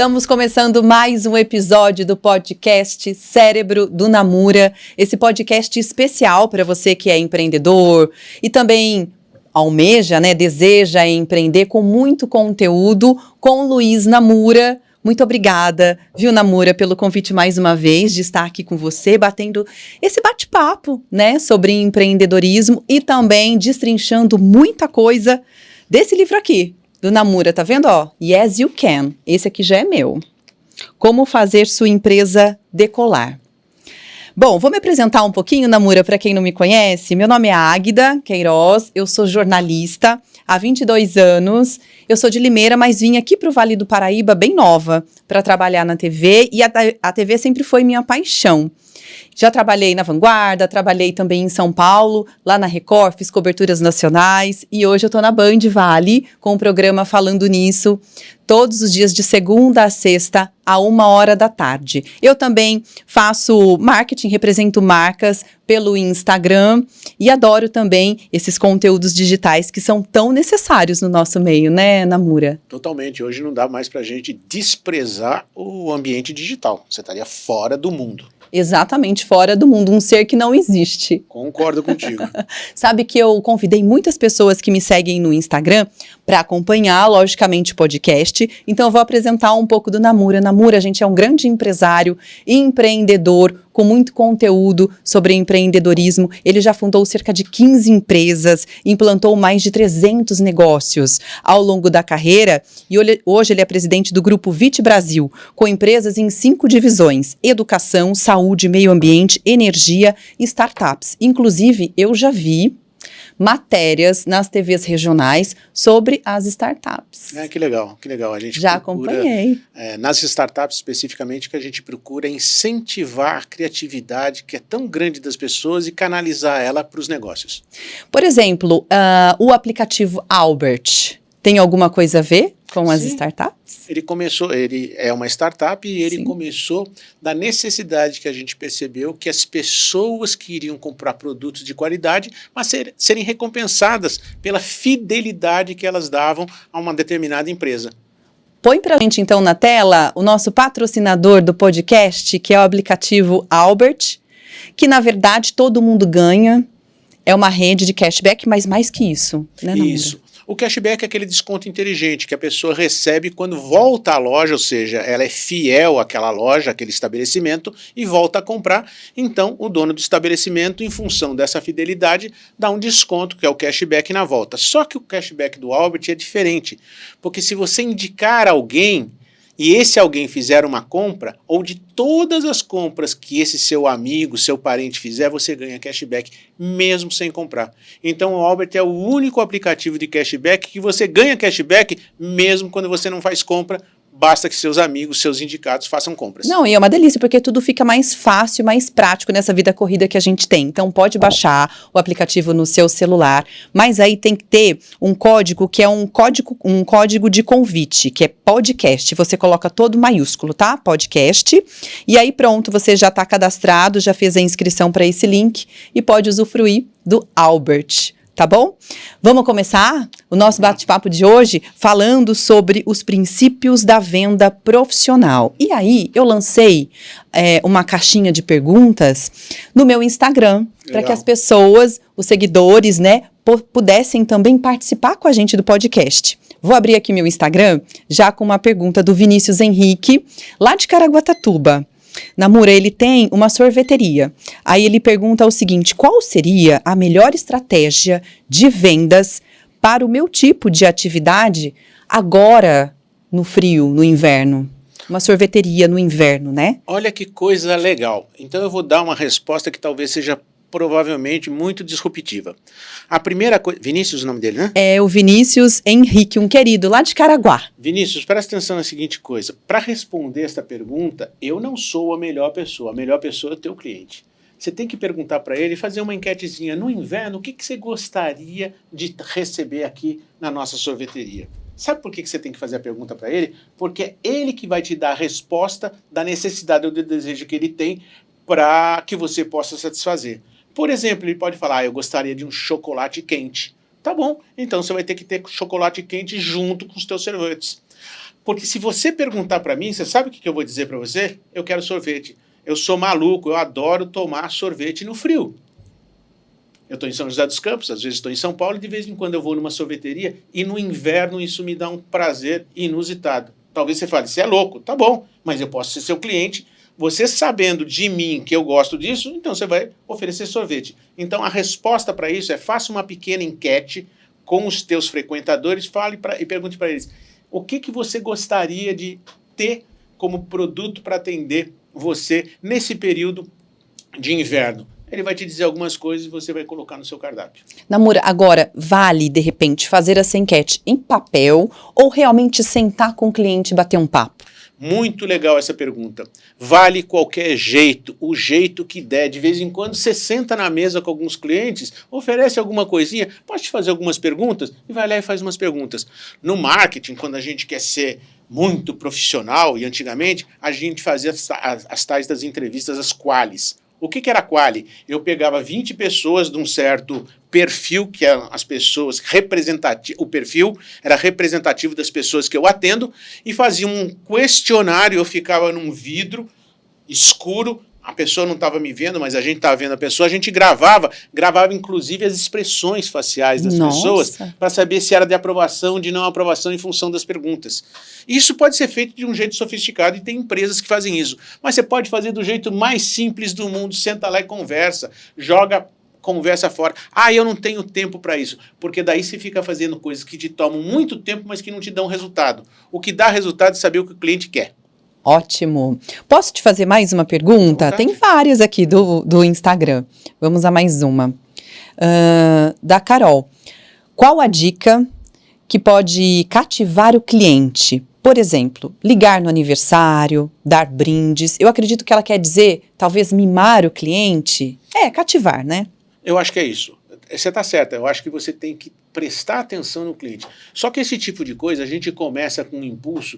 Estamos começando mais um episódio do podcast Cérebro do Namura, esse podcast especial para você que é empreendedor e também almeja, deseja empreender com muito conteúdo com Luiz Namura. Muito obrigada, viu, Namura, pelo convite mais uma vez de estar aqui com você, batendo esse bate-papo, sobre empreendedorismo e também destrinchando muita coisa desse livro aqui, do Namura, tá vendo, ó? Yes, You Can. Esse aqui já é meu. Como fazer sua empresa decolar. Bom, vou me apresentar um pouquinho, Namura, para quem não me conhece. Meu nome é Águida Queiroz, eu sou jornalista há 22 anos. Eu sou de Limeira, mas vim aqui para o Vale do Paraíba bem nova para trabalhar na TV e a TV sempre foi minha paixão. Já trabalhei na Vanguarda, trabalhei também em São Paulo, lá na Record, fiz coberturas nacionais e hoje eu estou na Band Vale com um programa falando nisso todos os dias de segunda a sexta, a 1h da tarde. Eu também faço marketing, represento marcas pelo Instagram e adoro também esses conteúdos digitais que são tão necessários no nosso meio, né, Namura? Totalmente. Hoje não dá mais pra gente desprezar o ambiente digital. Você estaria fora do mundo. Exatamente, fora do mundo, um ser que não existe. Concordo contigo. Sabe que eu convidei muitas pessoas que me seguem no Instagram para acompanhar, logicamente, o podcast. Então eu vou apresentar um pouco do Namura. Namura, gente, é um grande empresário, empreendedor, com muito conteúdo sobre empreendedorismo. Ele já fundou cerca de 15 empresas, implantou mais de 300 negócios ao longo da carreira e hoje ele é presidente do Grupo VIT Brasil, com empresas em 5 divisões: educação, saúde, meio ambiente, energia e startups. Inclusive, eu já vi matérias nas TVs regionais sobre as startups. Que legal, que legal. A gente já acompanhei. Nas startups especificamente, que a gente procura incentivar a criatividade que é tão grande das pessoas e canalizar ela para os negócios. Por exemplo, o aplicativo Albert tem alguma coisa a ver com as startups? Ele é uma startup e ele Sim. começou da necessidade que a gente percebeu que as pessoas queriam comprar produtos de qualidade, mas serem recompensadas pela fidelidade que elas davam a uma determinada empresa. Põe pra gente então na tela o nosso patrocinador do podcast, que é o aplicativo Albert, que na verdade todo mundo ganha, é uma rede de cashback, mas mais que isso, né, Namura? Isso. O cashback é aquele desconto inteligente que a pessoa recebe quando volta à loja, ou seja, ela é fiel àquela loja, àquele estabelecimento e volta a comprar. Então, o dono do estabelecimento, em função dessa fidelidade, dá um desconto, que é o cashback na volta. Só que o cashback do Albert é diferente, porque se você indicar alguém e esse alguém fizer uma compra, ou de todas as compras que esse seu amigo, seu parente fizer, você ganha cashback, mesmo sem comprar. Então o Albert é o único aplicativo de cashback que você ganha cashback, mesmo quando você não faz compra, basta que seus amigos, seus indicados façam compras. Não, e é uma delícia, porque tudo fica mais fácil, mais prático nessa vida corrida que a gente tem. Então pode baixar o aplicativo no seu celular, mas aí tem que ter um código que é um código de convite, que é podcast. Você coloca todo maiúsculo, tá? Podcast. E aí pronto, você já está cadastrado, já fez a inscrição para esse link e pode usufruir do Albert. Tá bom? Vamos começar o nosso bate-papo de hoje falando sobre os princípios da venda profissional. E aí, eu lancei uma caixinha de perguntas no meu Instagram, para que as pessoas, os seguidores, pudessem também participar com a gente do podcast. Vou abrir aqui meu Instagram já com uma pergunta do Vinícius Henrique, lá de Caraguatatuba. Namura, ele tem uma sorveteria. Aí ele pergunta o seguinte: qual seria a melhor estratégia de vendas para o meu tipo de atividade agora no frio, no inverno? Uma sorveteria no inverno, né? Olha que coisa legal. Então eu vou dar uma resposta que talvez seja provavelmente muito disruptiva. A primeira coisa... Vinícius, o nome dele, né? É o Vinícius Henrique, um querido lá de Caraguá. Vinícius, presta atenção na seguinte coisa. Para responder esta pergunta, eu não sou a melhor pessoa. A melhor pessoa é o teu cliente. Você tem que perguntar para ele, fazer uma enquetezinha. No inverno, o que você gostaria de receber aqui na nossa sorveteria? Sabe por que você tem que fazer a pergunta para ele? Porque é ele que vai te dar a resposta da necessidade ou do desejo que ele tem para que você possa satisfazer. Por exemplo, ele pode falar: eu gostaria de um chocolate quente. Tá bom, então você vai ter que ter chocolate quente junto com os teus sorvetes. Porque se você perguntar para mim, você sabe o que eu vou dizer para você? Eu quero sorvete. Eu sou maluco, eu adoro tomar sorvete no frio. Eu estou em São José dos Campos, às vezes estou em São Paulo, e de vez em quando eu vou numa sorveteria, e no inverno isso me dá um prazer inusitado. Talvez você fale, você é louco, tá bom, mas eu posso ser seu cliente. Você sabendo de mim que eu gosto disso, então você vai oferecer sorvete. Então a resposta para isso é: faça uma pequena enquete com os teus frequentadores, e pergunte para eles o que você gostaria de ter como produto para atender você nesse período de inverno. Ele vai te dizer algumas coisas e você vai colocar no seu cardápio. Namura, agora, vale, de repente, fazer essa enquete em papel ou realmente sentar com o cliente e bater um papo? Muito legal essa pergunta. Vale qualquer jeito, o jeito que der. De vez em quando você senta na mesa com alguns clientes, oferece alguma coisinha, pode te fazer algumas perguntas e vai lá e faz umas perguntas. No marketing, quando a gente quer ser muito profissional, e antigamente a gente fazia as tais das entrevistas, as qualis. O que era quali? Eu pegava 20 pessoas de um certo perfil, que eram as pessoas representativas, o perfil era representativo das pessoas que eu atendo, e fazia um questionário. Eu ficava num vidro escuro, a pessoa não estava me vendo, mas a gente estava vendo a pessoa, a gente gravava inclusive as expressões faciais das pessoas, para saber se era de aprovação ou de não aprovação em função das perguntas. Isso pode ser feito de um jeito sofisticado e tem empresas que fazem isso, mas você pode fazer do jeito mais simples do mundo. Senta lá e conversa, joga conversa fora. Ah, eu não tenho tempo para isso, porque daí você fica fazendo coisas que te tomam muito tempo, mas que não te dão resultado. O que dá resultado é saber o que o cliente quer. Ótimo. Posso te fazer mais uma pergunta? Tem várias aqui do Instagram. Vamos a mais uma. Da Carol. Qual a dica que pode cativar o cliente? Por exemplo, ligar no aniversário, dar brindes. Eu acredito que ela quer dizer, talvez, mimar o cliente. Cativar, né? Eu acho que é isso. Você está certa. Eu acho que você tem que prestar atenção no cliente. Só que esse tipo de coisa, a gente começa com um impulso,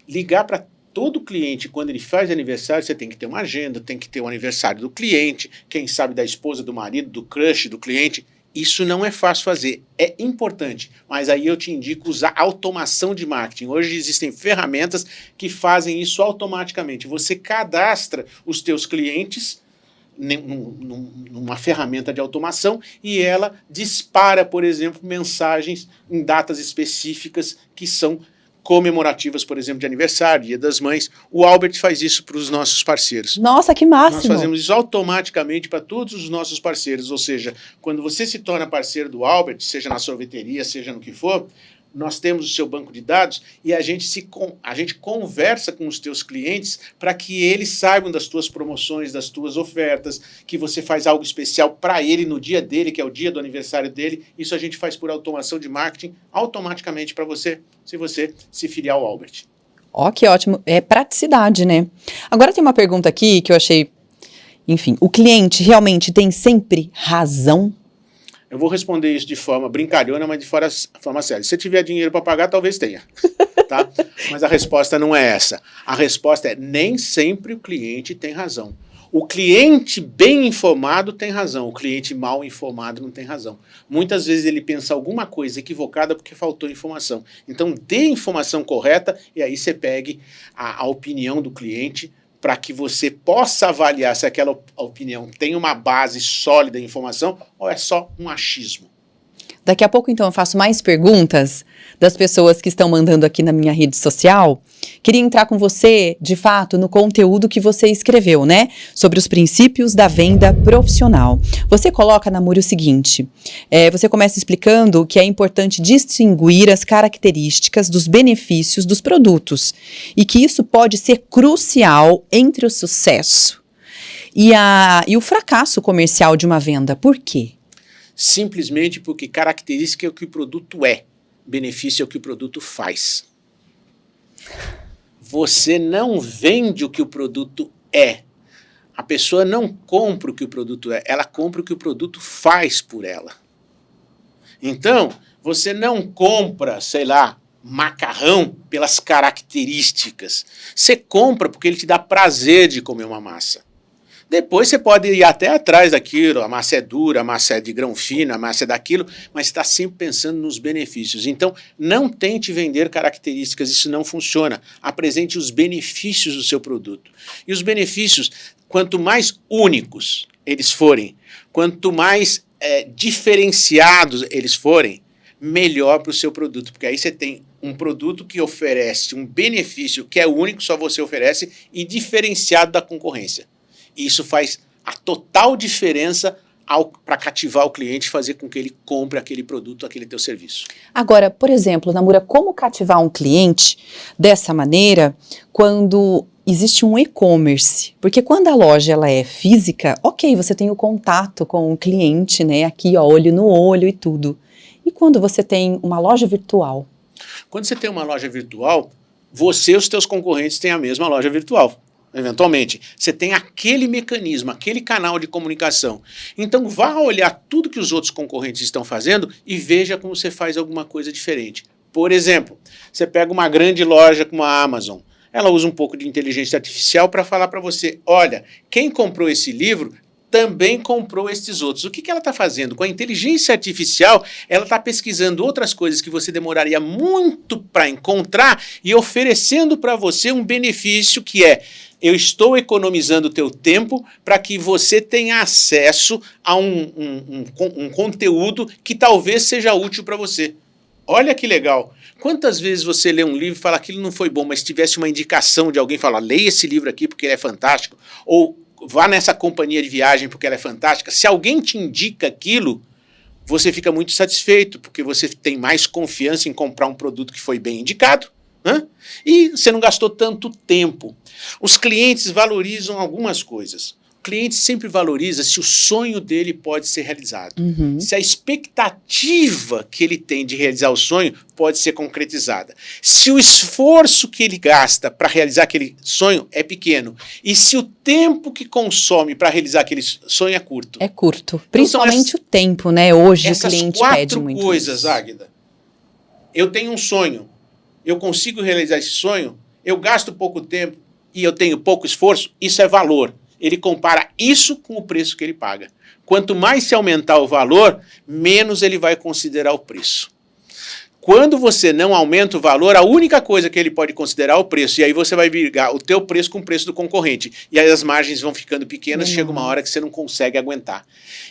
ligar para todo cliente, quando ele faz aniversário, você tem que ter uma agenda, tem que ter o aniversário do cliente, quem sabe da esposa, do marido, do crush do cliente. Isso não é fácil fazer, é importante, mas aí eu te indico usar automação de marketing. Hoje existem ferramentas que fazem isso automaticamente. Você cadastra os teus clientes numa ferramenta de automação e ela dispara, por exemplo, mensagens em datas específicas que são comemorativas, por exemplo, de aniversário, Dia das Mães. O Albert faz isso para os nossos parceiros. Nossa, que máximo! Nós fazemos isso automaticamente para todos os nossos parceiros, ou seja, quando você se torna parceiro do Albert, seja na sorveteria, seja no que for, nós temos o seu banco de dados e a gente conversa com os teus clientes para que eles saibam das tuas promoções, das tuas ofertas, que você faz algo especial para ele no dia dele, que é o dia do aniversário dele. Isso a gente faz por automação de marketing, automaticamente para você, se você se filiar ao Albert. Ó, que ótimo. É praticidade, né? Agora tem uma pergunta aqui que eu achei... Enfim, o cliente realmente tem sempre razão? Eu vou responder isso de forma brincalhona, mas de forma séria. Se você tiver dinheiro para pagar, talvez tenha. Tá? Mas a resposta não é essa. A resposta é: nem sempre o cliente tem razão. O cliente bem informado tem razão, o cliente mal informado não tem razão. Muitas vezes ele pensa alguma coisa equivocada porque faltou informação. Então dê informação correta e aí você pegue a opinião do cliente, para que você possa avaliar se aquela opinião tem uma base sólida em informação ou é só um achismo. Daqui a pouco, então, eu faço mais perguntas das pessoas que estão mandando aqui na minha rede social. Queria entrar com você, de fato, no conteúdo que você escreveu, né? Sobre os princípios da venda profissional. Você coloca, Namura, o seguinte. Você começa explicando que é importante distinguir as características dos benefícios dos produtos. E que isso pode ser crucial entre o sucesso e o fracasso comercial de uma venda. Por quê? Simplesmente porque característica é o que o produto é, benefício é o que o produto faz. Você não vende o que o produto é. A pessoa não compra o que o produto é, ela compra o que o produto faz por ela. Então, você não compra, sei lá, macarrão pelas características. Você compra porque ele te dá prazer de comer uma massa. Depois você pode ir até atrás daquilo, a massa é dura, a massa é de grão fino, a massa é daquilo, mas está sempre pensando nos benefícios. Então, não tente vender características, isso não funciona. Apresente os benefícios do seu produto. E os benefícios, quanto mais únicos eles forem, quanto mais diferenciados eles forem, melhor para o seu produto, porque aí você tem um produto que oferece um benefício que é único, só você oferece, e diferenciado da concorrência. Isso faz a total diferença para cativar o cliente e fazer com que ele compre aquele produto, aquele teu serviço. Agora, por exemplo, Namura, como cativar um cliente dessa maneira quando existe um e-commerce? Porque quando a loja ela é física, ok, você tem o contato com o cliente, né? Aqui, ó, olho no olho e tudo. E quando você tem uma loja virtual? Quando você tem uma loja virtual, você e os teus concorrentes têm a mesma loja virtual. Eventualmente, você tem aquele mecanismo, aquele canal de comunicação. Então vá olhar tudo que os outros concorrentes estão fazendo e veja como você faz alguma coisa diferente. Por exemplo, você pega uma grande loja como a Amazon, ela usa um pouco de inteligência artificial para falar para você, olha, quem comprou esse livro também comprou estes outros. O que ela está fazendo? Com a inteligência artificial, ela está pesquisando outras coisas que você demoraria muito para encontrar e oferecendo para você um benefício que é: eu estou economizando o teu tempo para que você tenha acesso a um conteúdo que talvez seja útil para você. Olha que legal. Quantas vezes você lê um livro e fala aquilo não foi bom, mas tivesse uma indicação de alguém falar, leia esse livro aqui porque ele é fantástico, ou vá nessa companhia de viagem porque ela é fantástica. Se alguém te indica aquilo, você fica muito satisfeito, porque você tem mais confiança em comprar um produto que foi bem indicado, né? E você não gastou tanto tempo. Os clientes valorizam algumas coisas. O cliente sempre valoriza se o sonho dele pode ser realizado. Uhum. Se a expectativa que ele tem de realizar o sonho pode ser concretizada. Se o esforço que ele gasta para realizar aquele sonho é pequeno. E se o tempo que consome para realizar aquele sonho é curto. É curto. Principalmente o tempo, né? Hoje o cliente pede muito. Essas 4 coisas, Águida. Eu tenho um sonho. Eu consigo realizar esse sonho, eu gasto pouco tempo e eu tenho pouco esforço, isso é valor. Ele compara isso com o preço que ele paga. Quanto mais se aumentar o valor, menos ele vai considerar o preço. Quando você não aumenta o valor, a única coisa que ele pode considerar é o preço. E aí você vai brigar o teu preço com o preço do concorrente. E aí as margens vão ficando pequenas, chega uma hora que você não consegue aguentar.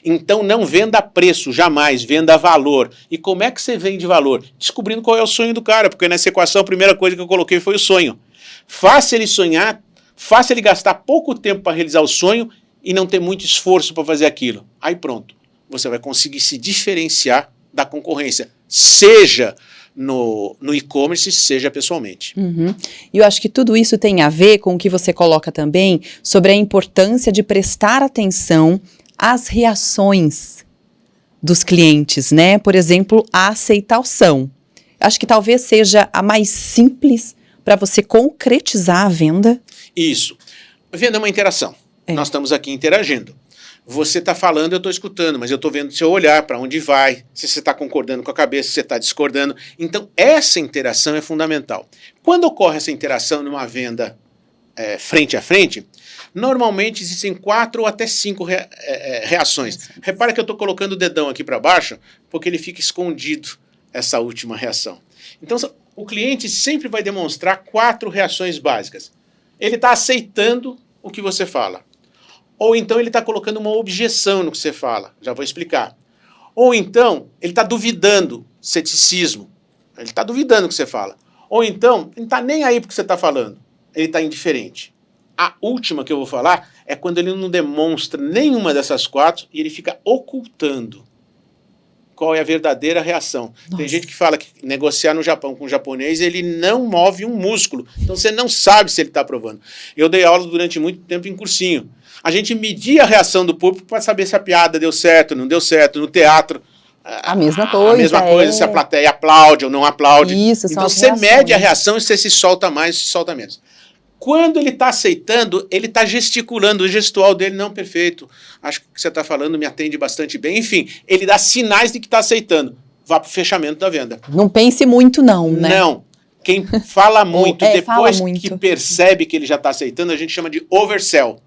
Então não venda preço, jamais, venda valor. E como é que você vende valor? Descobrindo qual é o sonho do cara, porque nessa equação a primeira coisa que eu coloquei foi o sonho. Faça ele sonhar, faça ele gastar pouco tempo para realizar o sonho e não ter muito esforço para fazer aquilo. Aí pronto, você vai conseguir se diferenciar da concorrência, seja no e-commerce, seja pessoalmente. Uhum. E eu acho que tudo isso tem a ver com o que você coloca também sobre a importância de prestar atenção às reações dos clientes, né? Por exemplo, a aceitação. Acho que talvez seja a mais simples para você concretizar a venda. Isso. Venda é uma interação. Nós estamos aqui interagindo. Você está falando, eu estou escutando, mas eu estou vendo o seu olhar, para onde vai, se você está concordando com a cabeça, se você está discordando. Então, essa interação é fundamental. Quando ocorre essa interação numa venda frente a frente, normalmente existem 4 ou até 5 reações. Repara que eu estou colocando o dedão aqui para baixo, porque ele fica escondido, essa última reação. Então, o cliente sempre vai demonstrar 4 reações básicas. Ele está aceitando o que você fala. Ou então ele está colocando uma objeção no que você fala. Já vou explicar. Ou então ele está duvidando, ceticismo. Ele está duvidando do que você fala. Ou então ele não está nem aí para o que você está falando. Ele está indiferente. A última que eu vou falar é quando ele não demonstra nenhuma dessas 4 e ele fica ocultando qual é a verdadeira reação. Nossa. Tem gente que fala que negociar no Japão com o japonês, ele não move um músculo. Então você não sabe se ele está aprovando. Eu dei aula durante muito tempo em cursinho. A gente media a reação do público para saber se a piada deu certo, não deu certo. No teatro, a mesma coisa. A mesma coisa, se a plateia aplaude ou não aplaude. Isso, então você mede a reação e você se solta mais, se solta menos. Quando ele está aceitando, ele está gesticulando, o gestual dele não perfeito. Acho que o que você está falando me atende bastante bem. Enfim, ele dá sinais de que está aceitando. Vá para o fechamento da venda. Não pense muito não, né? Não. Quem fala muito, depois fala muito. Que percebe que ele já está aceitando, a gente chama de oversell.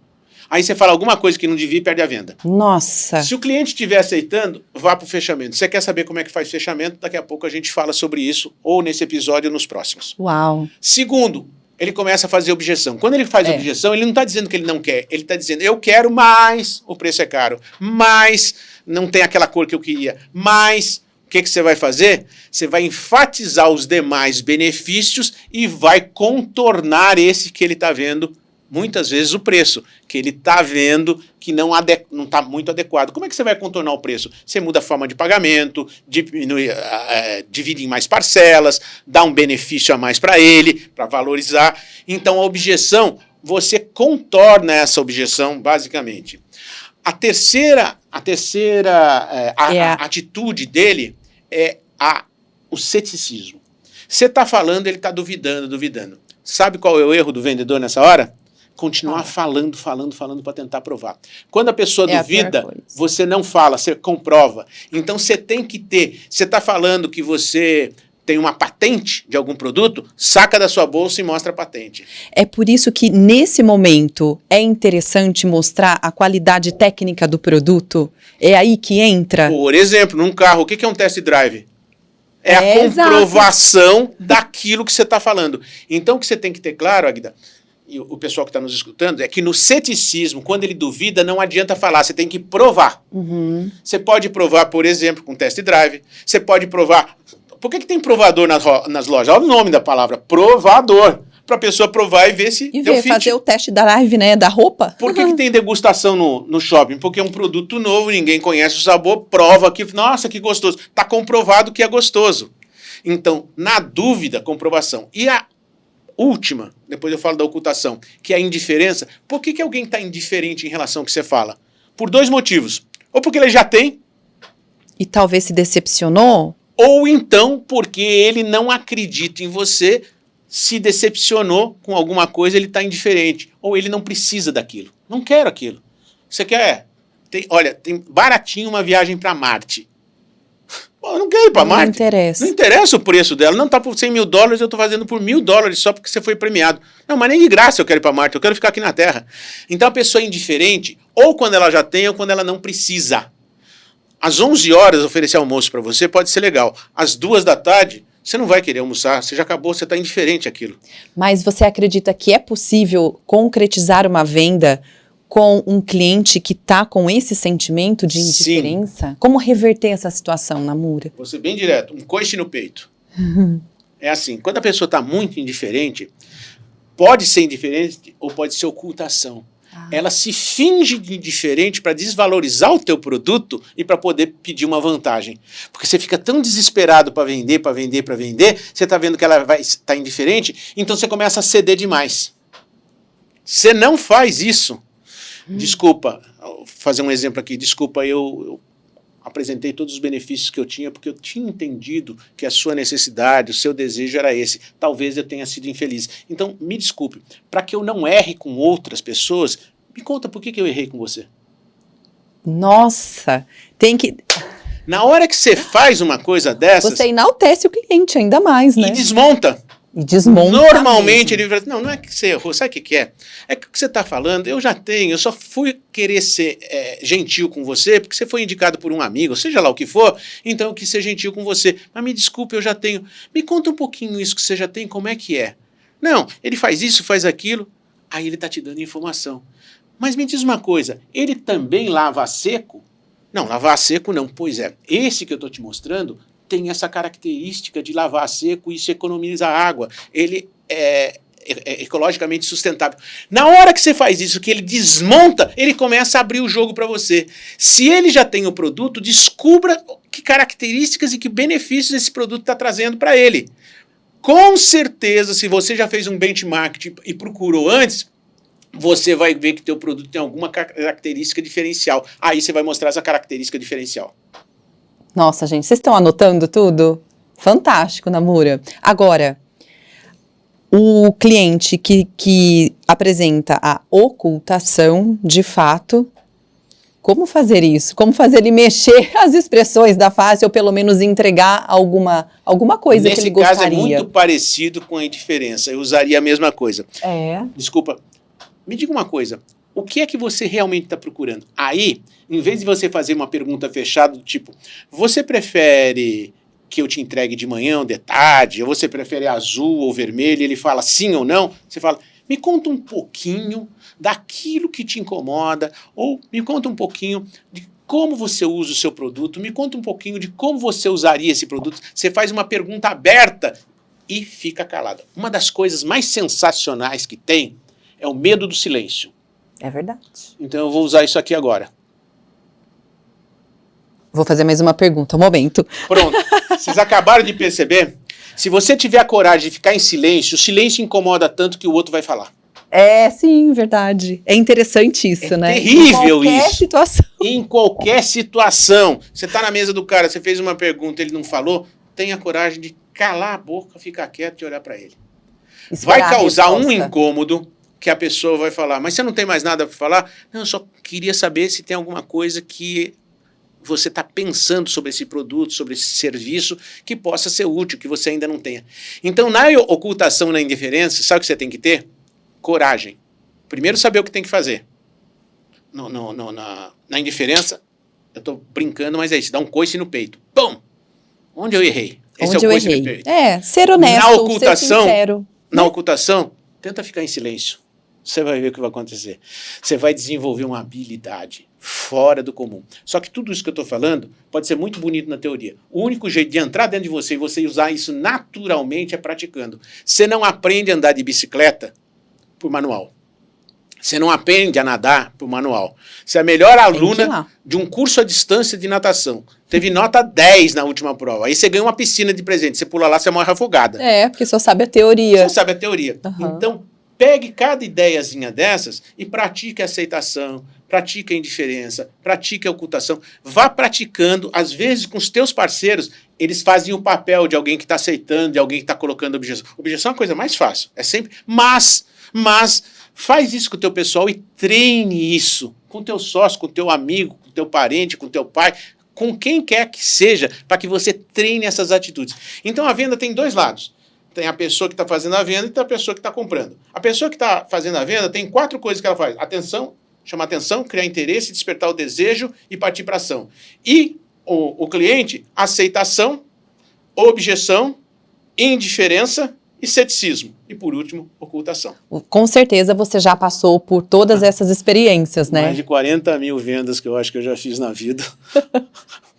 Aí você fala alguma coisa que não devia e perde a venda. Nossa. Se o cliente estiver aceitando, vá para o fechamento. Você quer saber como é que faz fechamento? Daqui a pouco a gente fala sobre isso, ou nesse episódio ou nos próximos. Uau. Segundo, ele começa a fazer objeção. Quando ele faz objeção, ele não está dizendo que ele não quer. Ele está dizendo, eu quero mais, o preço é caro. Mais, não tem aquela cor que eu queria. Mais, o que você vai fazer? Você vai enfatizar os demais benefícios e vai contornar esse que ele está vendo, muitas vezes o preço, que ele está vendo que não está muito adequado. Como é que você vai contornar o preço? Você muda a forma de pagamento, divide em mais parcelas, dá um benefício a mais para ele, para valorizar. Então a objeção, você contorna essa objeção basicamente. A terceira atitude dele é o ceticismo. Você está falando, ele está duvidando. Sabe qual é o erro do vendedor nessa hora? Continuar falando para tentar provar. Quando a pessoa duvida, você não fala, você comprova. Então você tem que ter. Você está falando que você tem uma patente de algum produto, saca da sua bolsa e mostra a patente. É por isso que, nesse momento, é interessante mostrar a qualidade técnica do produto? É aí que entra? Por exemplo, num carro, o que é um test drive? É a comprovação daquilo que você está falando. Então, o que você tem que ter claro, Águida, e o pessoal que está nos escutando, é que no ceticismo, quando ele duvida, não adianta falar, você tem que provar. Uhum. Você pode provar, por exemplo, com test drive, você pode provar... Por que tem provador nas lojas? Olha o nome da palavra, provador. Para a pessoa provar e ver se deu fit. Fazer o teste da live, né, da roupa. Por que tem degustação no shopping? Porque é um produto novo, ninguém conhece o sabor, prova que, nossa, que gostoso. Está comprovado que é gostoso. Então, na dúvida, comprovação. E a última, depois eu falo da ocultação, que é a indiferença. Por que alguém está indiferente em relação ao que você fala? Por dois motivos. Ou porque ele já tem. E talvez se decepcionou. Ou então porque ele não acredita em você, se decepcionou com alguma coisa, ele está indiferente. Ou ele não precisa daquilo. Não quero aquilo. Você quer? Tem baratinho uma viagem para Marte. Pô, eu não quero ir para Marte. Não interessa. Não interessa o preço dela. Não está por $100 mil, eu estou fazendo por $1.000 só porque você foi premiado. Não, mas nem de graça eu quero ir para Marte, eu quero ficar aqui na Terra. Então a pessoa é indiferente, ou quando ela já tem, ou quando ela não precisa. Às 11 horas oferecer almoço para você pode ser legal. Às 2 da tarde, você não vai querer almoçar, você já acabou, você está indiferente àquilo. Mas você acredita que é possível concretizar uma venda com um cliente que está com esse sentimento de indiferença? Sim. Como reverter essa situação, Namura? Vou ser bem direto, um coice no peito. É assim, quando a pessoa está muito indiferente, pode ser indiferente ou pode ser ocultação. Ela se finge de indiferente para desvalorizar o teu produto e para poder pedir uma vantagem. Porque você fica tão desesperado para vender, você está vendo que ela vai estar indiferente, então você começa a ceder demais. Você não faz isso. Desculpa, vou fazer um exemplo aqui. Desculpa, eu apresentei todos os benefícios que eu tinha porque eu tinha entendido que a sua necessidade, o seu desejo era esse. Talvez eu tenha sido infeliz. Então, me desculpe, para que eu não erre com outras pessoas, me conta por que eu errei com você. Nossa, tem que... Na hora que você faz uma coisa dessas... Você enaltece o cliente ainda mais, né? E desmonta. E desmonta Normalmente mesmo. ele fala, não é que você errou, sabe o que é? É que o que você está falando, eu já tenho, eu só fui querer ser gentil com você porque você foi indicado por um amigo, seja lá o que for, então eu quis ser gentil com você. Mas me desculpe, eu já tenho. Me conta um pouquinho isso que você já tem, como é que é? Não, ele faz isso, faz aquilo, aí ele está te dando informação. Mas me diz uma coisa, ele também lava a seco? Não, lavar a seco não, pois é, esse que eu estou te mostrando tem essa característica de lavar a seco e isso economiza água. Ele é ecologicamente sustentável. Na hora que você faz isso, que ele desmonta, ele começa a abrir o jogo para você. Se ele já tem o produto, descubra que características e que benefícios esse produto está trazendo para ele. Com certeza, se você já fez um benchmark e procurou antes, você vai ver que teu produto tem alguma característica diferencial. Aí você vai mostrar essa característica diferencial. Nossa, gente, vocês estão anotando tudo? Fantástico, Namura. Agora, o cliente que apresenta a ocultação, de fato, como fazer isso? Como fazer ele mexer as expressões da face ou pelo menos entregar alguma coisa que ele gostaria? Nesse caso é muito parecido com a indiferença. Eu usaria a mesma coisa. É. Desculpa, me diga uma coisa. o que é que você realmente está procurando? Aí, em vez de você fazer uma pergunta fechada do tipo, você prefere que eu te entregue de manhã ou de tarde? Ou você prefere azul ou vermelho? Ele fala sim ou não. Você fala, me conta um pouquinho daquilo que te incomoda, ou me conta um pouquinho de como você usa o seu produto, me conta um pouquinho de como você usaria esse produto. Você faz uma pergunta aberta e fica calado. Uma das coisas mais sensacionais que tem é o medo do silêncio. É verdade. Então eu vou usar isso aqui agora. Vou fazer mais uma pergunta, um momento. Pronto. Vocês acabaram de perceber? Se você tiver a coragem de ficar em silêncio, o silêncio incomoda tanto que o outro vai falar. É, sim, verdade. É interessante isso, né? Terrível em qualquer isso. situação. Em qualquer situação. Você está na mesa do cara, você fez uma pergunta, ele não falou, tenha coragem de calar a boca, ficar quieto e olhar para ele. Vai causar um incômodo que a pessoa vai falar, mas você não tem mais nada para falar? Não, eu só queria saber se tem alguma coisa que você está pensando sobre esse produto, sobre esse serviço, que possa ser útil, que você ainda não tenha. Então, na ocultação, na indiferença, sabe o que você tem que ter? Coragem. Primeiro, saber o que tem que fazer. Na indiferença, eu estou brincando, mas é isso, dá um coice no peito. Pum! Onde eu errei? Esse Onde é o eu coice errei. no peito. É, ser honesto, na ocultação, ser sincero. Na ocultação, tenta ficar em silêncio. Você vai ver o que vai acontecer. Você vai desenvolver uma habilidade fora do comum. Só que tudo isso que eu estou falando pode ser muito bonito na teoria. O único jeito de entrar dentro de você e você usar isso naturalmente é praticando. Você não aprende a andar de bicicleta por manual. Você não aprende a nadar por manual. Você é a melhor aluna de um curso à distância de natação. Teve nota 10 na última prova. Aí você ganha uma piscina de presente. Você pula lá, você morre afogada. É, porque só sabe a teoria. Só sabe a teoria. Uhum. Então, pegue cada ideiazinha dessas e pratique a aceitação, pratique a indiferença, pratique a ocultação. Vá praticando, às vezes com os teus parceiros, eles fazem o papel de alguém que está aceitando, de alguém que está colocando objeção. Objeção é a coisa mais fácil, é sempre, mas faz isso com o teu pessoal e treine isso com o teu sócio, com o teu amigo, com o teu parente, com o teu pai, com quem quer que seja, para que você treine essas atitudes. Então a venda tem dois lados. Tem a pessoa que está fazendo a venda e tem a pessoa que está comprando. A pessoa que está fazendo a venda tem 4 coisas que ela faz. Atenção, chamar atenção, criar interesse, despertar o desejo e partir para ação. E o cliente, aceitação, objeção, indiferença e ceticismo. E por último, ocultação. Com certeza você já passou por todas essas experiências, né? Mais de 40 mil vendas que eu acho que eu já fiz na vida.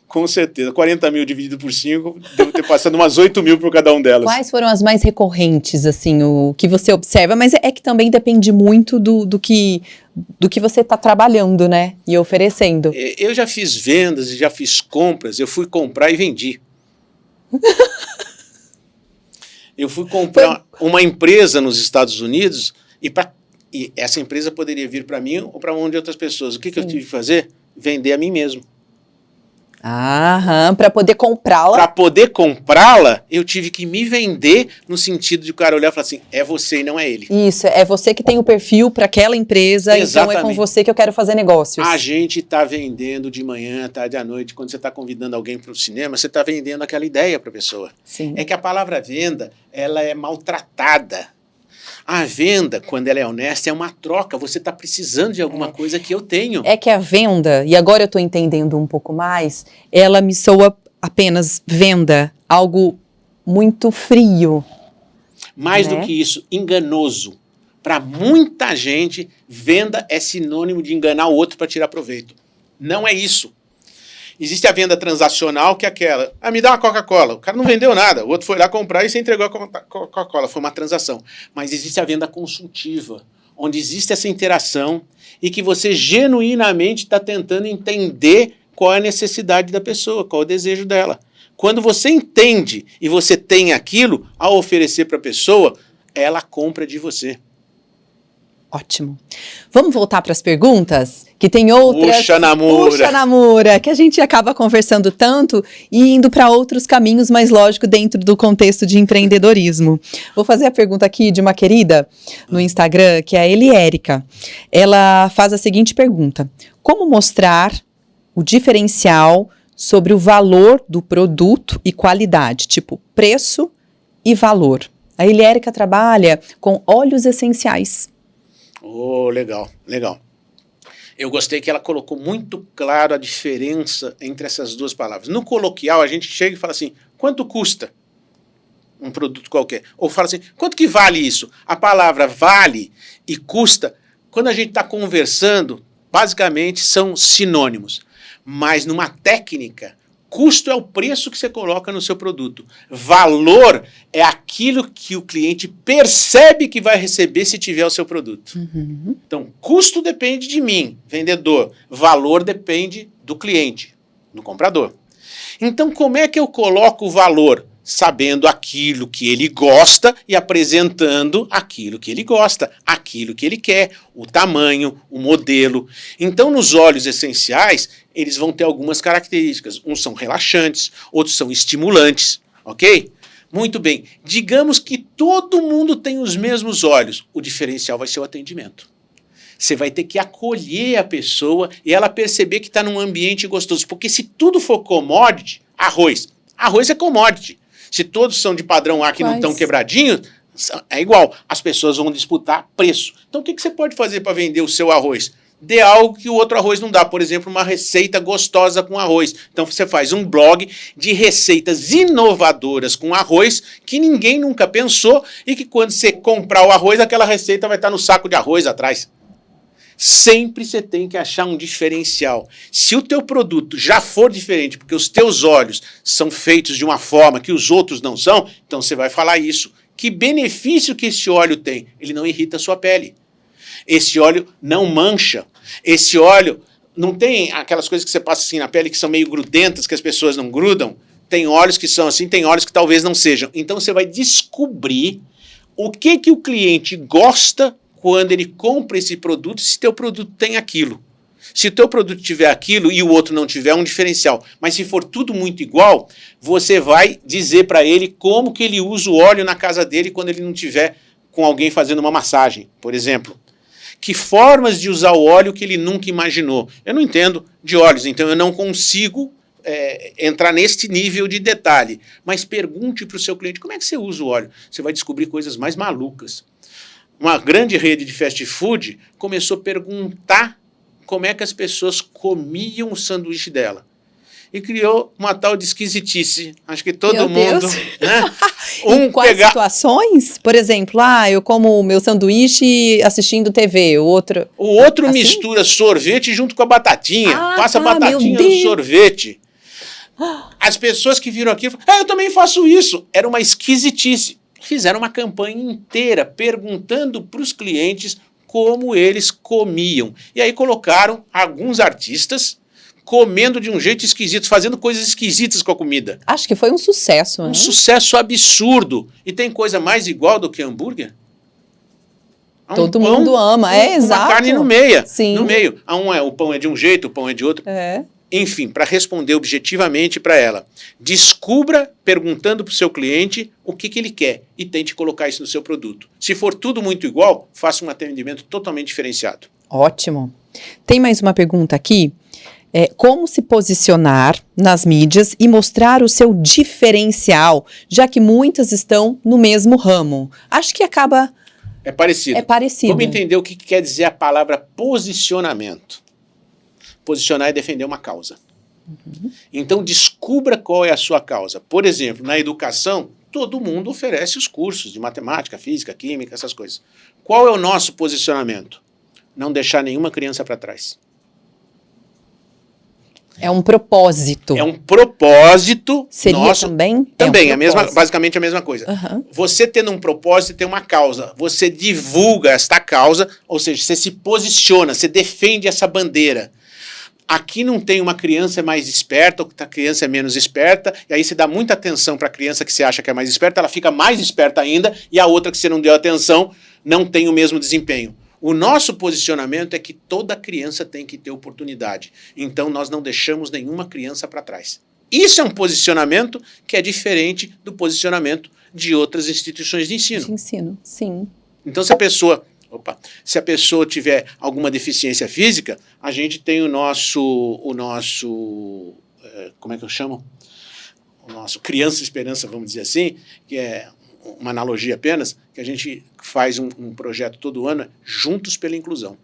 Com certeza. 40 mil dividido por 5, devo ter passado umas 8 mil por cada um delas. Quais foram as mais recorrentes, assim, o que você observa? Mas é que também depende muito do que você está trabalhando, né? E oferecendo. Eu já fiz vendas e já fiz compras. Eu fui comprar e vendi. Eu fui comprar uma empresa nos Estados Unidos e essa empresa poderia vir para mim ou para uma de outras pessoas. O que eu tive que fazer? Vender a mim mesmo. Para poder comprá-la. Para poder comprá-la, eu tive que me vender no sentido de o cara olhar e falar assim, é você e não é ele. Isso, é você que tem o perfil para aquela empresa, Exatamente. Então é com você que eu quero fazer negócios. A gente está vendendo de manhã, à tarde, à noite. Quando você está convidando alguém para o cinema, você está vendendo aquela ideia para a pessoa. Sim. É que a palavra venda, ela é maltratada. A venda, quando ela é honesta, é uma troca. Você está precisando de alguma coisa que eu tenho. É que a venda, e agora eu estou entendendo um pouco mais, ela me soa apenas venda, algo muito frio. Mais do que isso, enganoso. Para muita gente, venda é sinônimo de enganar o outro para tirar proveito. Não é isso. Existe a venda transacional, que é aquela, me dá uma Coca-Cola. O cara não vendeu nada, o outro foi lá comprar e você entregou a Coca-Cola, foi uma transação. Mas existe a venda consultiva, onde existe essa interação e que você genuinamente está tentando entender qual é a necessidade da pessoa, qual é o desejo dela. Quando você entende e você tem aquilo, ao oferecer para a pessoa, ela compra de você. Ótimo. Vamos voltar para as perguntas? Que tem outras. Puxa namura, que a gente acaba conversando tanto e indo para outros caminhos, mas lógico, dentro do contexto de empreendedorismo. Vou fazer a pergunta aqui de uma querida no Instagram, que é a Eliérica. Ela faz a seguinte pergunta: como mostrar o diferencial sobre o valor do produto e qualidade, tipo preço e valor? A Eliérica trabalha com óleos essenciais. Oh, legal, legal. Eu gostei que ela colocou muito claro a diferença entre essas duas palavras. No coloquial, a gente chega e fala assim, quanto custa um produto qualquer? Ou fala assim, quanto que vale isso? A palavra vale e custa, quando a gente está conversando, basicamente são sinônimos. Mas numa técnica, custo é o preço que você coloca no seu produto. Valor é aquilo que o cliente percebe que vai receber se tiver o seu produto. Uhum. Então, custo depende de mim, vendedor. Valor depende do cliente, do comprador. Então, como é que eu coloco o valor? Sabendo aquilo que ele gosta e apresentando aquilo que ele gosta, aquilo que ele quer, o tamanho, o modelo. Então, nos óleos essenciais, eles vão ter algumas características. Uns são relaxantes, outros são estimulantes, ok? Muito bem. Digamos que todo mundo tem os mesmos óleos. O diferencial vai ser o atendimento. Você vai ter que acolher a pessoa e ela perceber que está num ambiente gostoso. Porque se tudo for commodity, arroz é commodity. Se todos são de padrão A que não estão quebradinhos, é igual. As pessoas vão disputar preço. Então o que você pode fazer para vender o seu arroz? Dê algo que o outro arroz não dá. Por exemplo, uma receita gostosa com arroz. Então você faz um blog de receitas inovadoras com arroz que ninguém nunca pensou e que quando você comprar o arroz, aquela receita vai estar no saco de arroz atrás. Sempre você tem que achar um diferencial. Se o teu produto já for diferente, porque os teus óleos são feitos de uma forma que os outros não são, então você vai falar isso. Que benefício que esse óleo tem? Ele não irrita a sua pele. Esse óleo não mancha. Esse óleo não tem aquelas coisas que você passa assim na pele que são meio grudentas, que as pessoas não grudam. Tem óleos que são assim, tem óleos que talvez não sejam. Então você vai descobrir o que o cliente gosta quando ele compra esse produto, se teu produto tem aquilo. Se o teu produto tiver aquilo e o outro não tiver, é um diferencial. Mas se for tudo muito igual, você vai dizer para ele como que ele usa o óleo na casa dele quando ele não tiver com alguém fazendo uma massagem, por exemplo. Que formas de usar o óleo que ele nunca imaginou. Eu não entendo de óleos, então eu não consigo entrar neste nível de detalhe. Mas pergunte para o seu cliente, como é que você usa o óleo? Você vai descobrir coisas mais malucas. Uma grande rede de fast food começou a perguntar como é que as pessoas comiam o sanduíche dela. E criou uma tal de esquisitice. Acho que todo mundo... Né? Em quais situações? Por exemplo, eu como o meu sanduíche assistindo TV, o outro assim? Mistura sorvete junto com a batatinha. Passa a batatinha no sorvete. As pessoas que viram aquilo falaram, eu também faço isso. Era uma esquisitice. Fizeram uma campanha inteira perguntando para os clientes como eles comiam. E aí colocaram alguns artistas comendo de um jeito esquisito, fazendo coisas esquisitas com a comida. Acho que foi um sucesso. Um sucesso absurdo. E tem coisa mais igual do que hambúrguer? Todo mundo ama, exato. Uma carne no meio. Sim. No meio. O pão é de um jeito, o pão é de outro. Enfim, para responder objetivamente para ela, descubra perguntando para o seu cliente o que ele quer e tente colocar isso no seu produto. Se for tudo muito igual, faça um atendimento totalmente diferenciado. Ótimo. Tem mais uma pergunta aqui. Como se posicionar nas mídias e mostrar o seu diferencial, já que muitas estão no mesmo ramo? Acho que acaba... É parecido. Vamos entender o que quer dizer a palavra posicionamento. Posicionar é defender uma causa. Então, descubra qual é a sua causa. Por exemplo, na educação, todo mundo oferece os cursos de matemática, física, química, essas coisas. Qual é o nosso posicionamento? Não deixar nenhuma criança para trás. É um propósito. É um propósito. Seria nosso, também? Também, basicamente a mesma coisa. Você tendo um propósito, tem uma causa. Você divulga esta causa, ou seja, você se posiciona, você defende essa bandeira. Aqui não tem uma criança mais esperta, ou a criança é menos esperta, e aí você dá muita atenção para a criança que você acha que é mais esperta, ela fica mais esperta ainda, e a outra que você não deu atenção não tem o mesmo desempenho. O nosso posicionamento é que toda criança tem que ter oportunidade. Então nós não deixamos nenhuma criança para trás. Isso é um posicionamento que é diferente do posicionamento de outras instituições de ensino. De ensino, sim. Então se a pessoa tiver alguma deficiência física, a gente tem o nosso como é que eu chamo? O nosso Criança Esperança, vamos dizer assim, que é uma analogia apenas, que a gente faz um projeto todo ano, Juntos pela Inclusão.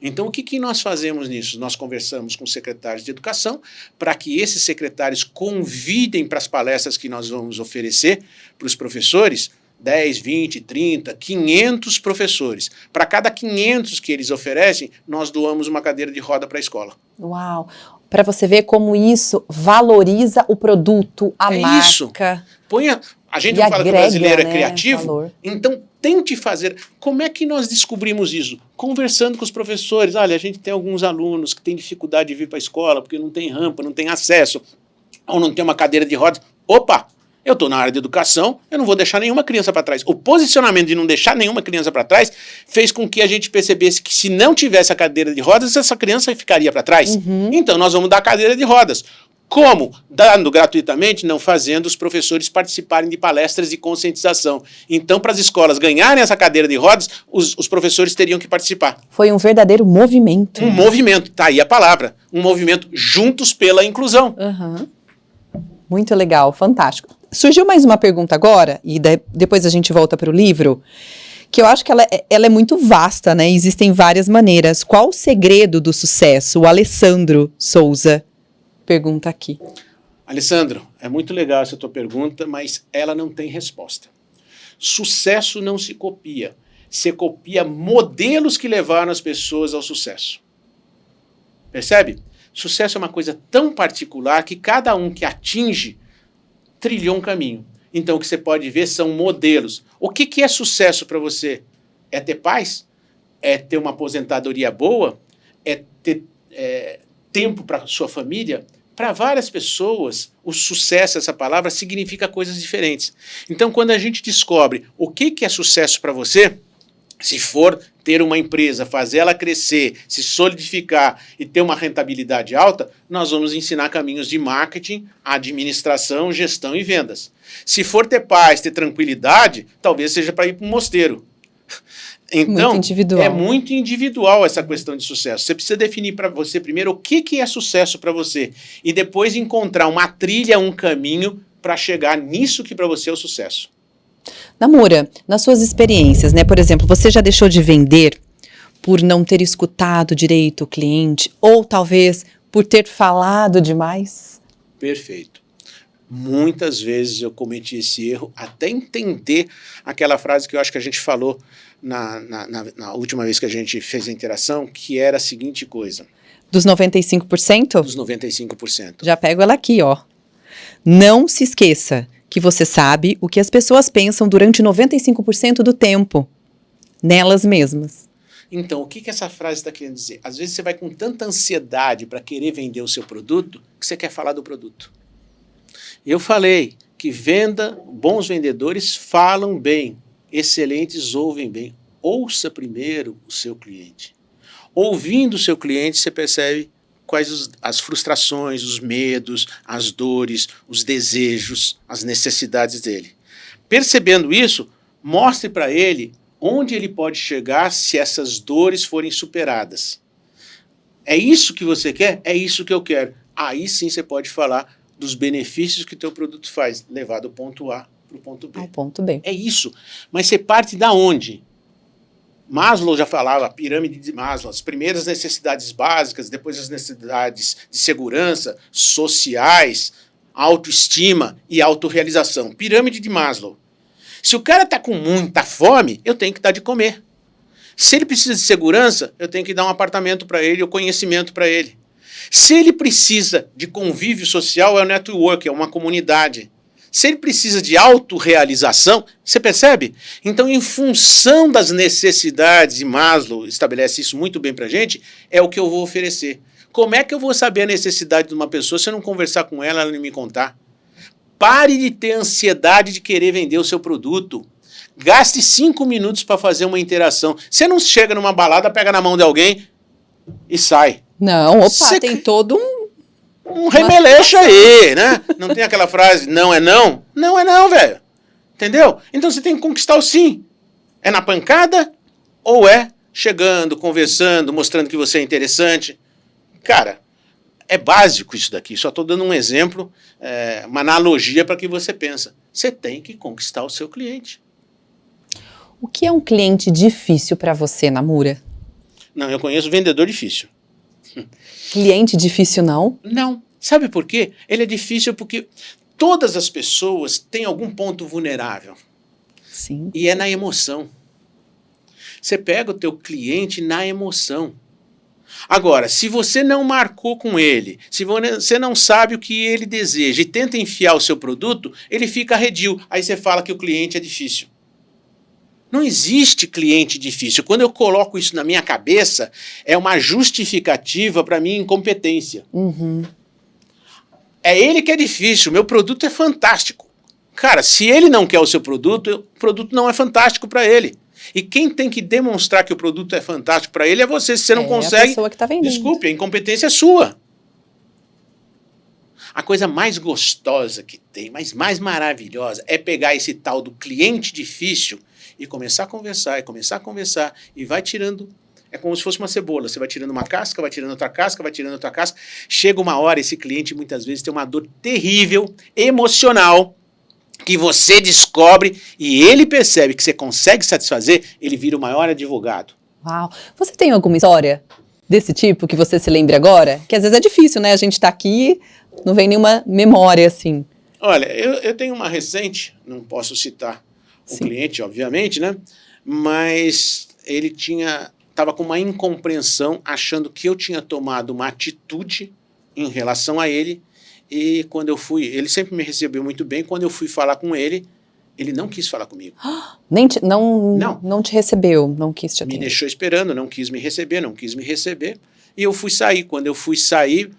Então, o que nós fazemos nisso? Nós conversamos com secretários de educação para que esses secretários convidem para as palestras que nós vamos oferecer para os professores 10, 20, 30, 500 professores. Para cada 500 que eles oferecem, nós doamos uma cadeira de roda para a escola. Uau! Para você ver como isso valoriza o produto, a marca. Isso. A gente E não fala que o agrega, brasileiro é né, criativo, valor. então tente fazer. Como é que nós descobrimos isso? Conversando com os professores. Olha, a gente tem alguns alunos que têm dificuldade de vir para a escola porque não tem rampa, não tem acesso, ou não tem uma cadeira de rodas. Opa! Eu estou na área de educação, eu não vou deixar nenhuma criança para trás. O posicionamento de não deixar nenhuma criança para trás fez com que a gente percebesse que se não tivesse a cadeira de rodas, essa criança ficaria para trás. Então nós vamos dar a cadeira de rodas. Como? Dando gratuitamente, não fazendo os professores participarem de palestras de conscientização. Então, para as escolas ganharem essa cadeira de rodas, os professores teriam que participar. Foi um verdadeiro movimento. Um movimento, tá aí a palavra. Um movimento juntos pela inclusão. Muito legal, fantástico. Surgiu mais uma pergunta agora, e depois a gente volta para o livro, que eu acho que ela é muito vasta, né? Existem várias maneiras. Qual o segredo do sucesso? O Alessandro Souza pergunta aqui. Alessandro, é muito legal essa tua pergunta, mas ela não tem resposta. Sucesso não se copia. Se copia modelos que levaram as pessoas ao sucesso. Percebe? Sucesso é uma coisa tão particular que cada um que atinge trilhou um caminho. Então o que você pode ver são modelos. O que é sucesso para você? É ter paz? É ter uma aposentadoria boa? É ter tempo para sua família? Para várias pessoas, o sucesso, essa palavra, significa coisas diferentes. Então, quando a gente descobre o que é sucesso para você, se for ter uma empresa, fazer ela crescer, se solidificar e ter uma rentabilidade alta, nós vamos ensinar caminhos de marketing, administração, gestão e vendas. Se for ter paz, ter tranquilidade, talvez seja para ir para um mosteiro. Então, é muito individual essa questão de sucesso. Você precisa definir para você primeiro o que é sucesso para você e depois encontrar uma trilha, um caminho para chegar nisso que para você é o sucesso. Namura, nas suas experiências, né? Por exemplo, você já deixou de vender por não ter escutado direito o cliente ou talvez por ter falado demais? Perfeito. Muitas vezes eu cometi esse erro até entender aquela frase que eu acho que a gente falou na última vez que a gente fez a interação, que era a seguinte coisa. Dos 95%? Dos 95%. Já pego ela aqui, ó. Não se esqueça que você sabe o que as pessoas pensam durante 95% do tempo, nelas mesmas. Então, o que essa frase está querendo dizer? Às vezes você vai com tanta ansiedade para querer vender o seu produto que você quer falar do produto. Eu falei que bons vendedores falam bem, excelentes ouvem bem. Ouça primeiro o seu cliente. Ouvindo o seu cliente, você percebe quais as frustrações, os medos, as dores, os desejos, as necessidades dele. Percebendo isso, mostre para ele onde ele pode chegar se essas dores forem superadas. É isso que você quer? É isso que eu quero. Aí sim você pode falar dos benefícios que o teu produto faz, levar do ponto A para o ponto B. Ao ponto B. É isso. Mas você parte da onde? Maslow já falava, a pirâmide de Maslow, as primeiras necessidades básicas, depois as necessidades de segurança, sociais, autoestima e autorrealização. Pirâmide de Maslow. Se o cara está com muita fome, eu tenho que dar de comer. Se ele precisa de segurança, eu tenho que dar um apartamento para ele, o conhecimento para ele. Se ele precisa de convívio social, é o network, é uma comunidade. Se ele precisa de autorrealização, você percebe? Então, em função das necessidades, e Maslow estabelece isso muito bem para a gente, é o que eu vou oferecer. Como é que eu vou saber a necessidade de uma pessoa se eu não conversar com ela, ela não me contar? Pare de ter ansiedade de querer vender o seu produto. Gaste 5 minutos para fazer uma interação. Você não chega numa balada, pega na mão de alguém e sai. Não, opa, tem todo um remeleixo aí, né? Não tem aquela frase, não é não? Não é não, velho. Entendeu? Então você tem que conquistar o sim. É na pancada ou é chegando, conversando, mostrando que você é interessante? Cara, é básico isso daqui. Só estou dando um exemplo, uma analogia para que você pensa. Você tem que conquistar o seu cliente. O que é um cliente difícil para você, Namura? Não, eu conheço vendedor difícil. Cliente difícil não? Não. Sabe por quê? Ele é difícil porque todas as pessoas têm algum ponto vulnerável. Sim. E é na emoção. Você pega o teu cliente na emoção. Agora, se você não marcou com ele, se você não sabe o que ele deseja e tenta enfiar o seu produto, ele fica arredio. Aí você fala que o cliente é difícil. Não existe cliente difícil. Quando eu coloco isso na minha cabeça, é uma justificativa para minha incompetência. Uhum. É ele que é difícil, meu produto é fantástico. Cara, se ele não quer o seu produto, o produto não é fantástico para ele. E quem tem que demonstrar que o produto é fantástico para ele é você. Se você não consegue, a pessoa que tá vendendo. Desculpe, a incompetência é sua. A coisa mais gostosa que tem, mas mais maravilhosa, é pegar esse tal do cliente difícil e começar a conversar, e vai tirando. É como se fosse uma cebola. Você vai tirando uma casca, vai tirando outra casca, vai tirando outra casca. Chega uma hora, esse cliente muitas vezes tem uma dor terrível, emocional, que você descobre e ele percebe que você consegue satisfazer, ele vira o maior advogado. Uau! Você tem alguma história desse tipo que você se lembre agora? Que às vezes é difícil, né? A gente tá aqui, não vem nenhuma memória assim. Olha, eu tenho uma recente, não posso citar o cliente, obviamente, né? Mas ele estava com uma incompreensão, achando que eu tinha tomado uma atitude em relação a ele. E quando eu fui, ele sempre me recebeu muito bem, quando eu fui falar com ele, ele não quis falar comigo. Não te recebeu, não quis te atender. Me deixou esperando, não quis me receber, e eu fui sair. Quando eu fui sair,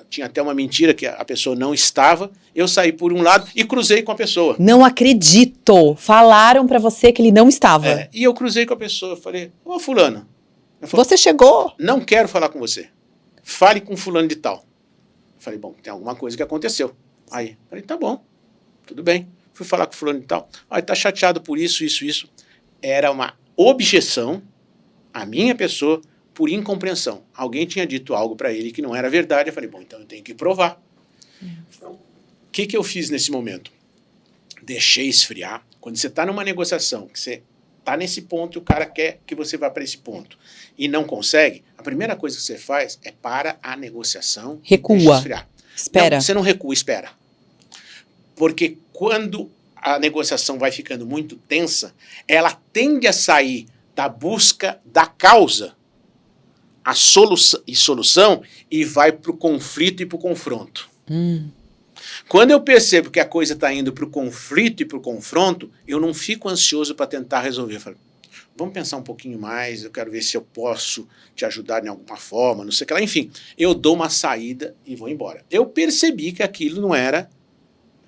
tinha até uma mentira que a pessoa não estava, eu saí por um lado e cruzei com a pessoa. Não acredito! Falaram pra você que ele não estava. E eu cruzei com a pessoa, falei, ô fulano. Você chegou? Não quero falar com você. Fale com fulano de tal. Falei, bom, tem alguma coisa que aconteceu. Aí, falei, tá bom, tudo bem. Fui falar com fulano e tal. Aí, tá chateado por isso. Era uma objeção à minha pessoa por incompreensão. Alguém tinha dito algo para ele que não era verdade. Eu falei, bom, então eu tenho que provar. O que eu fiz nesse momento? Deixei esfriar. Quando você está numa negociação, que você está nesse ponto e o cara quer que você vá para esse ponto e não consegue, a primeira coisa que você faz é para a negociação. Recua. Esfriar. Espera. Não, você não recua, espera. Porque quando a negociação vai ficando muito tensa, ela tende a sair da busca da causa, a solução, e vai para o conflito e para o confronto. Quando eu percebo que a coisa está indo para o conflito e para o confronto, eu não fico ansioso para tentar resolver. Eu falo, vamos pensar um pouquinho mais, eu quero ver se eu posso te ajudar de alguma forma, não sei o que lá. Enfim, eu dou uma saída e vou embora. Eu percebi que aquilo não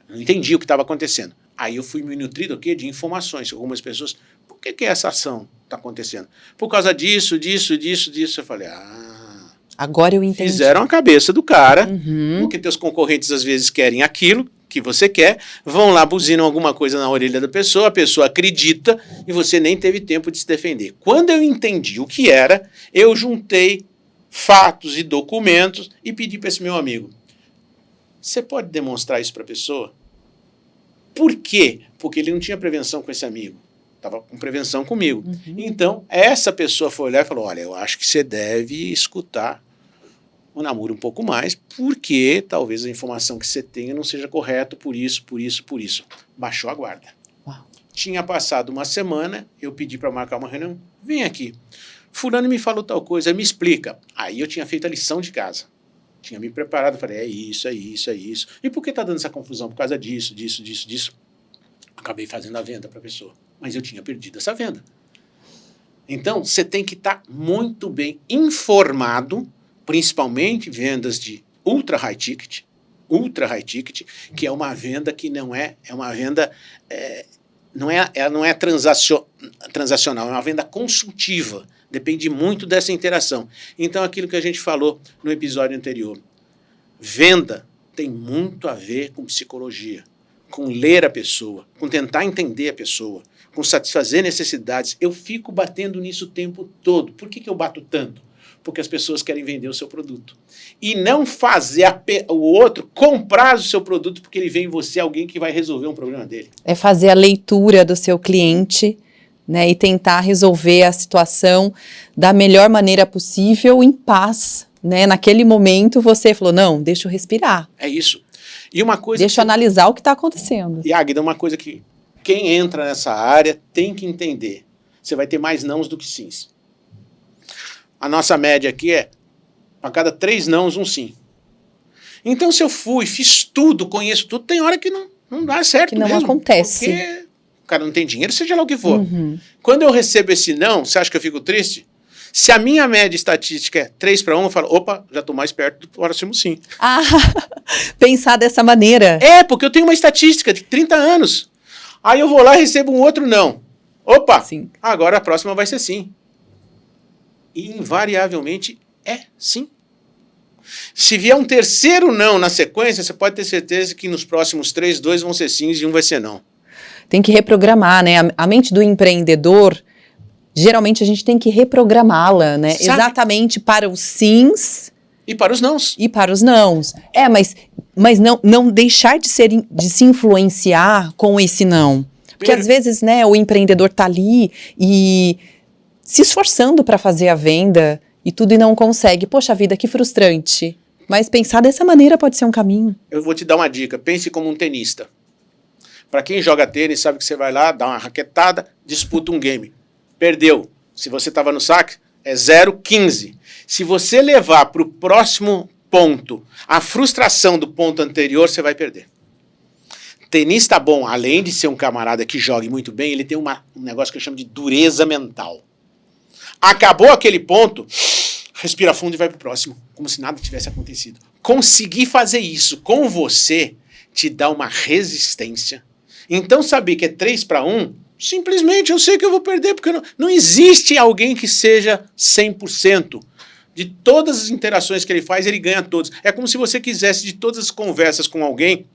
entendi o que estava acontecendo. Aí eu fui me nutrir do quê? De informações. Algumas pessoas, por que essa ação está acontecendo? Por causa disso. Eu falei, agora eu entendi. Fizeram a cabeça do cara, porque teus concorrentes às vezes querem aquilo que você quer, vão lá, buzinam alguma coisa na orelha da pessoa, a pessoa acredita e você nem teve tempo de se defender. Quando eu entendi o que era, eu juntei fatos e documentos e pedi para esse meu amigo, você pode demonstrar isso para a pessoa? Por quê? Porque ele não tinha prevenção com esse amigo. Estava com prevenção comigo. Então, essa pessoa foi olhar e falou, olha, eu acho que você deve escutar o namoro um pouco mais, porque talvez a informação que você tenha não seja correta por isso. Baixou a guarda. Uau. Tinha passado uma semana, eu pedi para marcar uma reunião. Vem aqui. Fulano me falou tal coisa, me explica. Aí eu tinha feito a lição de casa. Tinha me preparado, falei, é isso. E por que está dando essa confusão? Por causa disso. Acabei fazendo a venda para a pessoa. Mas eu tinha perdido essa venda. Então, você tem que estar muito bem informado, principalmente vendas de ultra high ticket, que é uma venda que não é uma venda, não é transacional, é uma venda consultiva. Depende muito dessa interação. Então, aquilo que a gente falou no episódio anterior, venda tem muito a ver com psicologia, com ler a pessoa, com tentar entender a pessoa, com satisfazer necessidades. Eu fico batendo nisso o tempo todo. Por que eu bato tanto? Porque as pessoas querem vender o seu produto. E não fazer o outro comprar o seu produto porque ele vê em você alguém que vai resolver um problema dele. É fazer a leitura do seu cliente né? E tentar resolver a situação da melhor maneira possível, em paz, né? Naquele momento você falou, não, deixa eu respirar. É isso. E uma coisa deixa eu analisar o que está acontecendo. E Águida, uma coisa que quem entra nessa área tem que entender. Você vai ter mais nãos do que sims. A nossa média aqui é, para cada 3 nãos, um sim. Então, se eu fiz tudo, conheço tudo, tem hora que não dá certo que não mesmo. Acontece. Porque o cara não tem dinheiro, seja lá o que for. Uhum. Quando eu recebo esse não, você acha que eu fico triste? Se a minha média estatística é 3-1, eu falo, opa, já estou mais perto do próximo sim. Ah, pensar dessa maneira. É, porque eu tenho uma estatística de 30 anos. Aí eu vou lá e recebo um outro não. Opa, sim. Agora a próxima vai ser sim. E invariavelmente é sim. Se vier um terceiro não na sequência, você pode ter certeza que nos próximos 3, 2 vão ser sims e um vai ser não. Tem que reprogramar, né? A mente do empreendedor, geralmente a gente tem que reprogramá-la, né? Sabe? Exatamente para os sims e para os nãos. E para os nãos. Mas não deixar de se influenciar com esse não. Porque às vezes, né, o empreendedor tá ali e se esforçando para fazer a venda e tudo e não consegue. Poxa vida, que frustrante. Mas pensar dessa maneira pode ser um caminho. Eu vou te dar uma dica. Pense como um tenista. Para quem joga tênis, sabe que você vai lá, dá uma raquetada, disputa um game. Perdeu. Se você estava no saque, é 0-15. Se você levar para o próximo ponto a frustração do ponto anterior, você vai perder. Tenista bom, além de ser um camarada que jogue muito bem, ele tem um negócio que eu chamo de dureza mental. Acabou aquele ponto, respira fundo e vai pro próximo, como se nada tivesse acontecido. Conseguir fazer isso com você te dá uma resistência. Então saber que é 3-1, simplesmente eu sei que eu vou perder, porque não existe alguém que seja 100%. De todas as interações que ele faz, ele ganha todas. É como se você quisesse, de todas as conversas com alguém,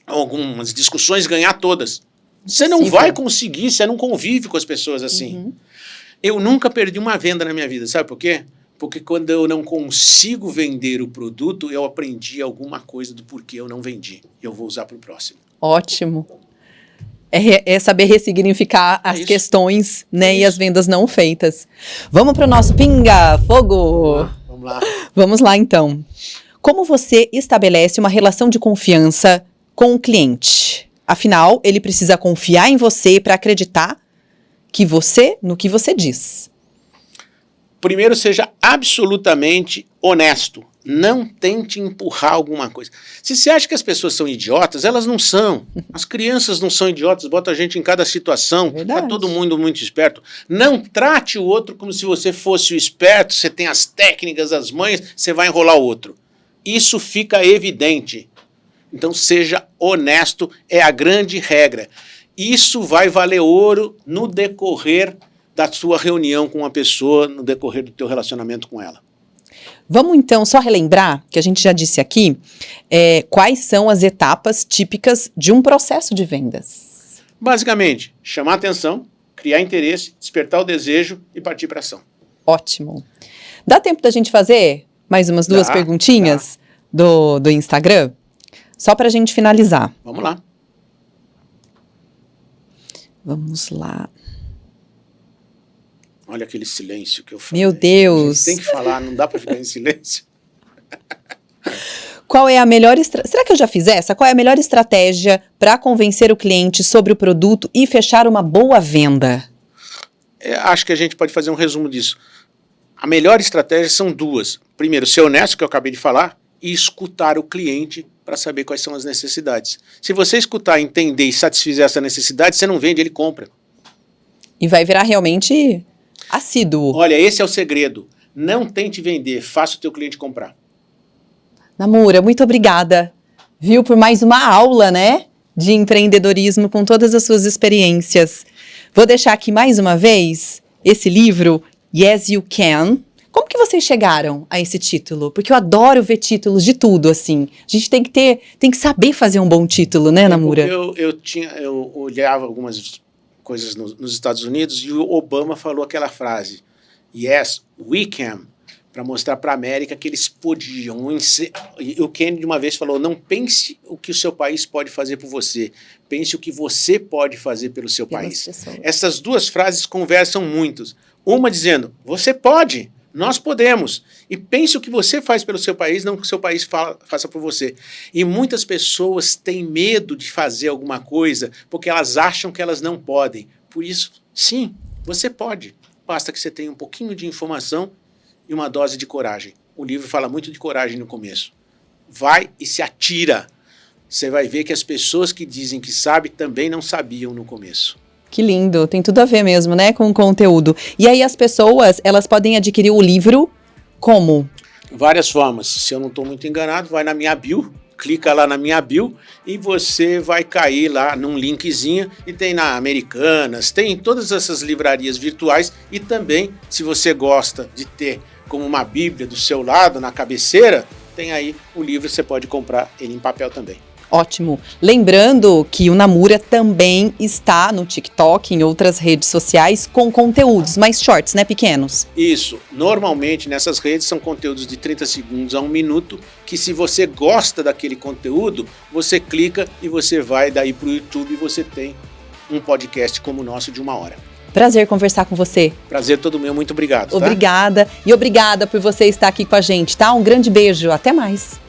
algumas discussões, ganhar todas. Você não vai conseguir, você não convive com as pessoas assim. Uhum. Eu nunca perdi uma venda na minha vida, sabe por quê? Porque quando eu não consigo vender o produto, eu aprendi alguma coisa do porquê eu não vendi. Eu vou usar para o próximo. Ótimo. É saber ressignificar as questões, né, e as vendas não feitas. Vamos para o nosso Pinga Fogo. Vamos lá. Vamos lá, então. Como você estabelece uma relação de confiança com o cliente? Afinal, ele precisa confiar em você para acreditar no que você diz. Primeiro, seja absolutamente honesto. Não tente empurrar alguma coisa. Se você acha que as pessoas são idiotas, elas não são. As crianças não são idiotas, bota a gente em cada situação. Está todo mundo muito esperto. Não trate o outro como se você fosse o esperto, você tem as técnicas, as manhas, você vai enrolar o outro. Isso fica evidente. Então seja honesto, é a grande regra. Isso vai valer ouro no decorrer da sua reunião com uma pessoa, no decorrer do teu relacionamento com ela. Vamos então só relembrar, que a gente já disse aqui, quais são as etapas típicas de um processo de vendas. Basicamente, chamar atenção, criar interesse, despertar o desejo e partir para ação. Ótimo. Dá tempo da gente fazer mais umas duas perguntinhas do Instagram? Só para a gente finalizar. Vamos lá. Vamos lá. Olha aquele silêncio que eu falei. Meu Deus. Tem que falar, não dá para ficar em silêncio. Qual é a melhor Será que eu já fiz essa? Qual é a melhor estratégia para convencer o cliente sobre o produto e fechar uma boa venda? Acho que a gente pode fazer um resumo disso. A melhor estratégia são duas. Primeiro, ser honesto, que eu acabei de falar, e escutar o cliente para saber quais são as necessidades. Se você escutar, entender e satisfazer essa necessidade, você não vende, ele compra. E vai virar realmente assíduo. Olha, esse é o segredo. Não tente vender, faça o teu cliente comprar. Namura, muito obrigada, viu, por mais uma aula, né, de empreendedorismo com todas as suas experiências. Vou deixar aqui mais uma vez esse livro, Yes You Can. Como que vocês chegaram a esse título? Porque eu adoro ver títulos de tudo, assim. A gente tem que saber fazer um bom título, né, Namura? Eu olhava algumas coisas nos Estados Unidos e o Obama falou aquela frase, Yes, we can. para mostrar para a América que eles podiam. E o Kennedy uma vez falou, não pense o que o seu país pode fazer por você, pense o que você pode fazer pelo seu país. Essas duas frases conversam muito. Uma dizendo, você pode, nós podemos. E pense o que você faz pelo seu país, não o que o seu país faça por você. E muitas pessoas têm medo de fazer alguma coisa porque elas acham que elas não podem. Por isso, sim, você pode. Basta que você tenha um pouquinho de informação e uma dose de coragem. O livro fala muito de coragem no começo. Vai e se atira. Você vai ver que as pessoas que dizem que sabem também não sabiam no começo. Que lindo, tem tudo a ver mesmo, né, com o conteúdo. E aí as pessoas, elas podem adquirir o livro como? Várias formas. Se eu não estou muito enganado, vai na minha bio, clica lá na minha bio e você vai cair lá num linkzinho e tem na Americanas, tem em todas essas livrarias virtuais e também, se você gosta de ter como uma bíblia do seu lado, na cabeceira, tem aí o livro, você pode comprar ele em papel também. Ótimo. Lembrando que o Namura também está no TikTok, em outras redes sociais, com conteúdos mais shorts, né, pequenos? Isso. Normalmente nessas redes são conteúdos de 30 segundos a 1 minuto, que se você gosta daquele conteúdo, você clica e você vai daí para o YouTube e você tem um podcast como o nosso de 1 hora. Prazer conversar com você. Prazer todo meu, muito obrigado. Obrigada. Tá? E obrigada por você estar aqui com a gente, tá? Um grande beijo. Até mais.